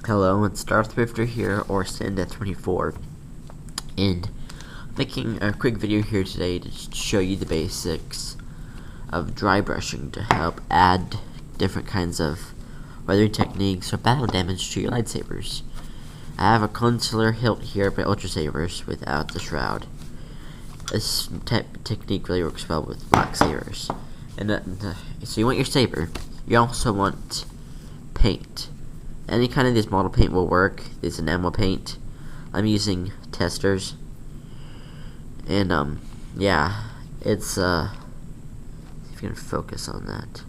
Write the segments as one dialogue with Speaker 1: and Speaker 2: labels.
Speaker 1: Hello, it's Drybrushing here, or Send24, and I'm making a quick video here today to show you the basics of dry brushing to help add different kinds of weathering techniques or battle damage to your lightsabers. I have a concealer hilt here by Ultra Sabers without the shroud. This technique really works well with lightsabers. So you want your saber. You also want paint. Any kind of this model paint will work. It's enamel paint. I'm using testers. And yeah, it's see if you can focus on that.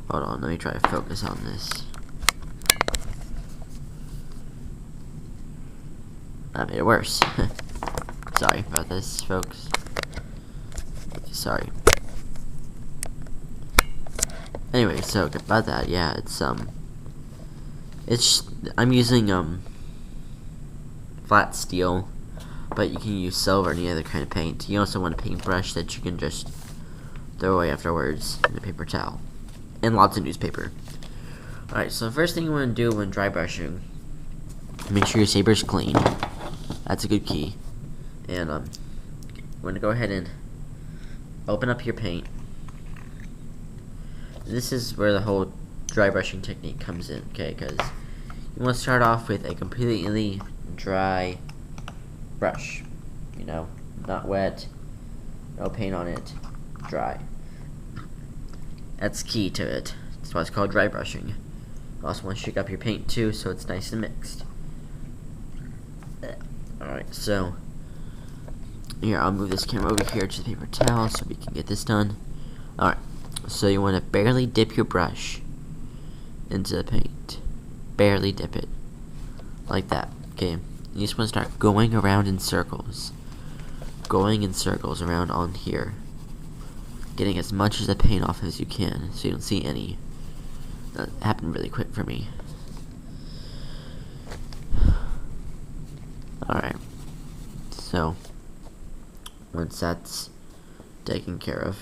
Speaker 1: Hold on, let me try to focus on this. That made it worse. Sorry about this, folks. Sorry. Anyway, so about that, yeah, I'm using flat steel, but you can use silver or any other kind of paint. You also want a paintbrush that you can just throw away afterwards, and a paper towel, and lots of newspaper. Alright, so the first thing you want to do when dry brushing, make sure your saber's clean. That's a good key. And you want to go ahead and open up your paint. This is where the whole dry brushing technique comes in, okay? Because you want to start off with a completely dry brush. You know, not wet, no paint on it, dry. That's key to it. That's why it's called dry brushing. You also want to shake up your paint too, so it's nice and mixed. Alright, so here, I'll move this camera over here to the paper towel so we can get this done. Alright. So you want to barely dip your brush into the paint. Barely dip it. Like that. Okay. You just want to start going around in circles. Going in circles around on here. Getting as much of the paint off as you can so you don't see any. That happened really quick for me. Alright. So, once that's taken care of,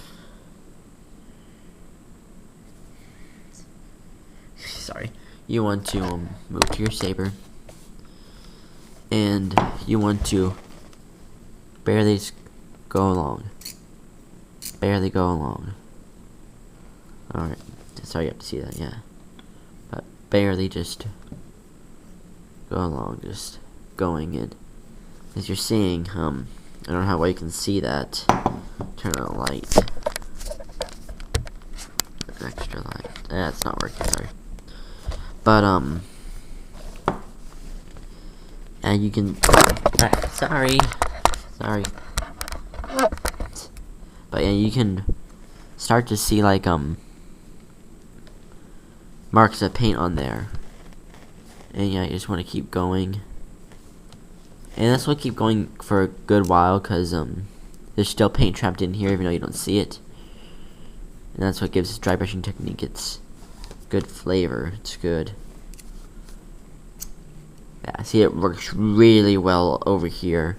Speaker 1: sorry, you want to move to your saber, and you want to barely go along. Barely go along. Alright, sorry you have to see that, yeah. But barely just go along, just going in. As you're seeing, I don't know how well you can see that. Turn on the light. Extra light. It's not working, sorry. But, and you can, sorry. But yeah, you can start to see, like, marks of paint on there. And yeah, you just want to keep going. And this will keep going for a good while, because, there's still paint trapped in here, even though you don't see it. And that's what gives this dry brushing technique its good flavor. It's good. Yeah, see, it works really well over here.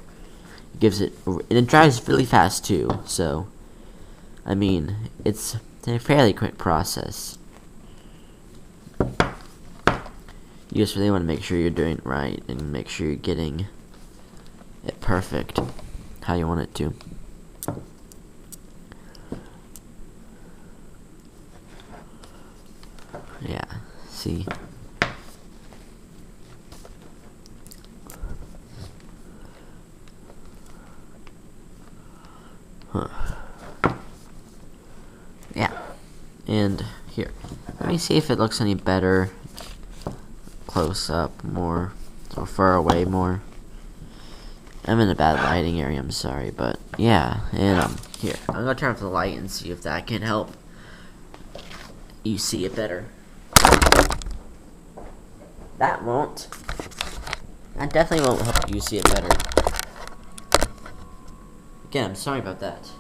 Speaker 1: It gives it, and it dries really fast too. So, I mean, it's a fairly quick process. You just really want to make sure you're doing it right and make sure you're getting it perfect, how you want it to. Yeah, see. Huh. Yeah. And here, let me see if it looks any better close up more, or far away more. I'm in a bad lighting area, I'm sorry, but yeah. And here, I'm gonna turn off the light and see if that can help you see it better. That won't. That definitely won't help you see it better. Again, I'm sorry about that.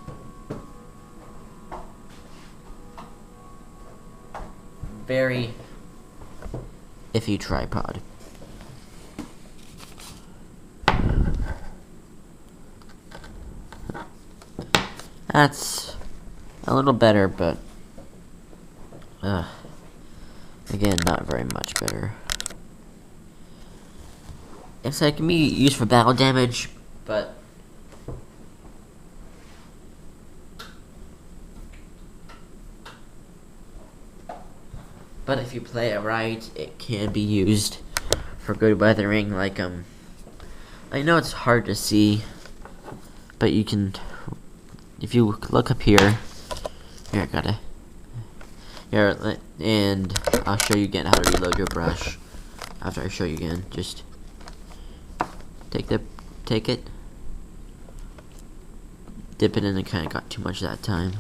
Speaker 1: Very iffy tripod. That's a little better, but Again, not very much better. Yes, it can be used for battle damage, but if you play it right, it can be used for good weathering. Like I know it's hard to see, but you can, if you look up here. Here, and I'll show you again how to reload your brush. After I show you again, just take it, dip it in. And kind of got too much that time.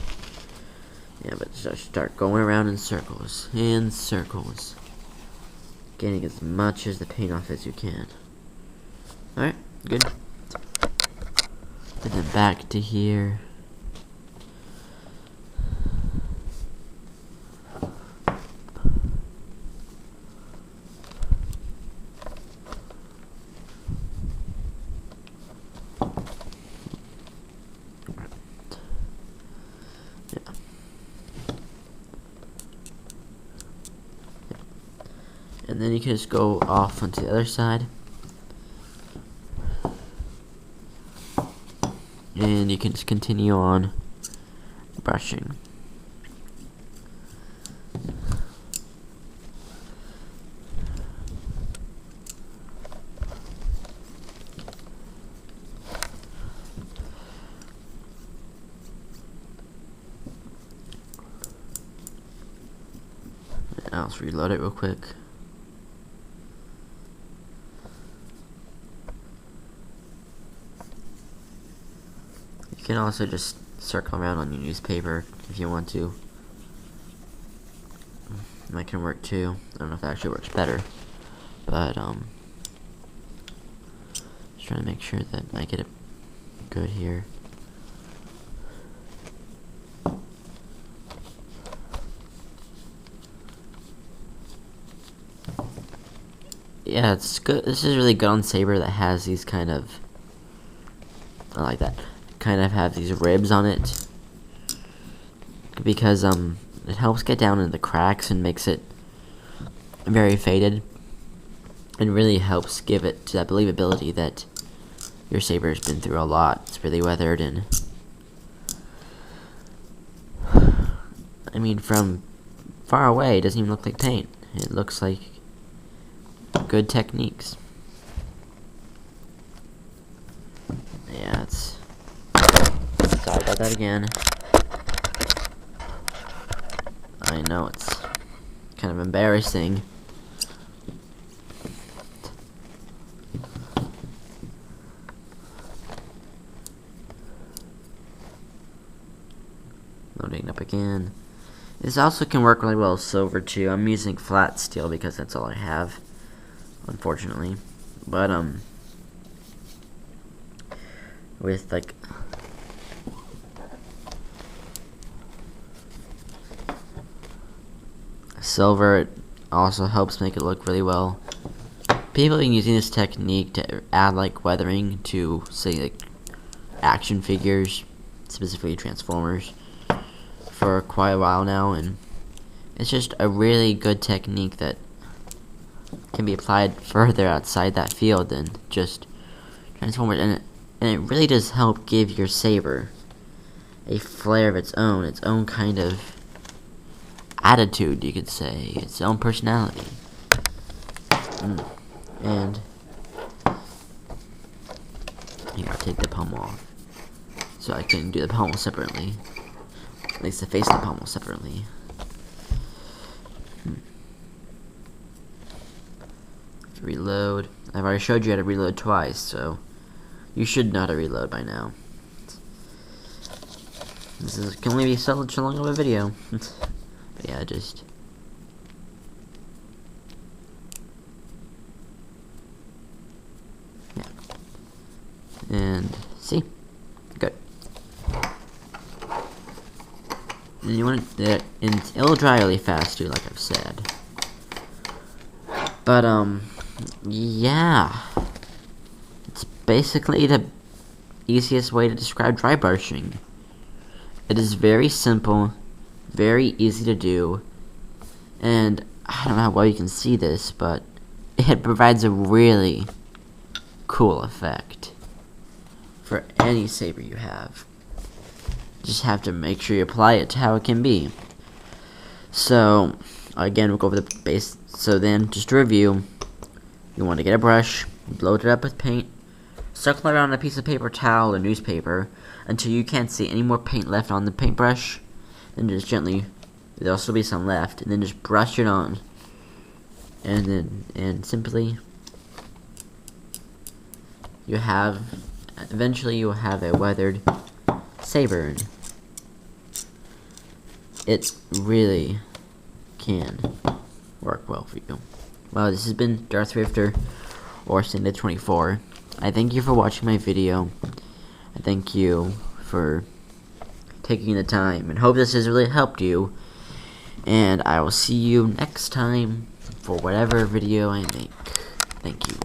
Speaker 1: Yeah, but just start going around in circles, getting as much as the paint off as you can. Alright, good. And then back to here. And then you can just go off onto the other side. And you can just continue on brushing. And I'll just reload it real quick. You can also just circle around on your newspaper if you want to. That can work too. I don't know if that actually works better, but just trying to make sure that I get it good here. Yeah, it's good. This is really good on saber that has these kind of, I like that. Kind of have these ribs on it, because it helps get down in the cracks and makes it very faded, and really helps give it that believability that your saber's been through a lot. It's really weathered, and I mean, from far away it doesn't even look like paint. It looks like good techniques. Yeah, it's, sorry about that again. I know it's kind of embarrassing. Loading up again. This also can work really well with silver too. I'm using flat steel because that's all I have, unfortunately. But with like silver, it also helps make it look really well. People have been using this technique to add like weathering to, say, like action figures, specifically Transformers, for quite a while now, and it's just a really good technique that can be applied further outside that field than just Transformers, and it really does help give your saber a flair of its own kind of attitude, you could say, its own personality. And here, I'll take the pommel off, so I can do the pommel separately. At least the face of the pommel separately. Reload. I've already showed you how to reload twice, so you should know how to reload by now. This can only be such long of a video. But yeah, just yeah. And see, good. And you want it, and it'll dry really fast too, like I've said. But yeah, it's basically the easiest way to describe dry brushing. It is very simple, very easy to do, and I don't know how well you can see this, but it provides a really cool effect for any saber you have. Just have to make sure you apply it to how it can be. So again, we'll go over the base. So then, just to review, you want to get a brush, load it up with paint, circle around a piece of paper towel or newspaper until you can't see any more paint left on the paintbrush. Then just gently, there'll still be some left, and then just brush it on, and simply eventually you will have a weathered saber. It really can work well for you. Well, this has been Darth Rifter or Cinda24. I thank you for watching my video. I thank you for taking the time, and hope this has really helped you. And I will see you next time for whatever video I make. Thank you.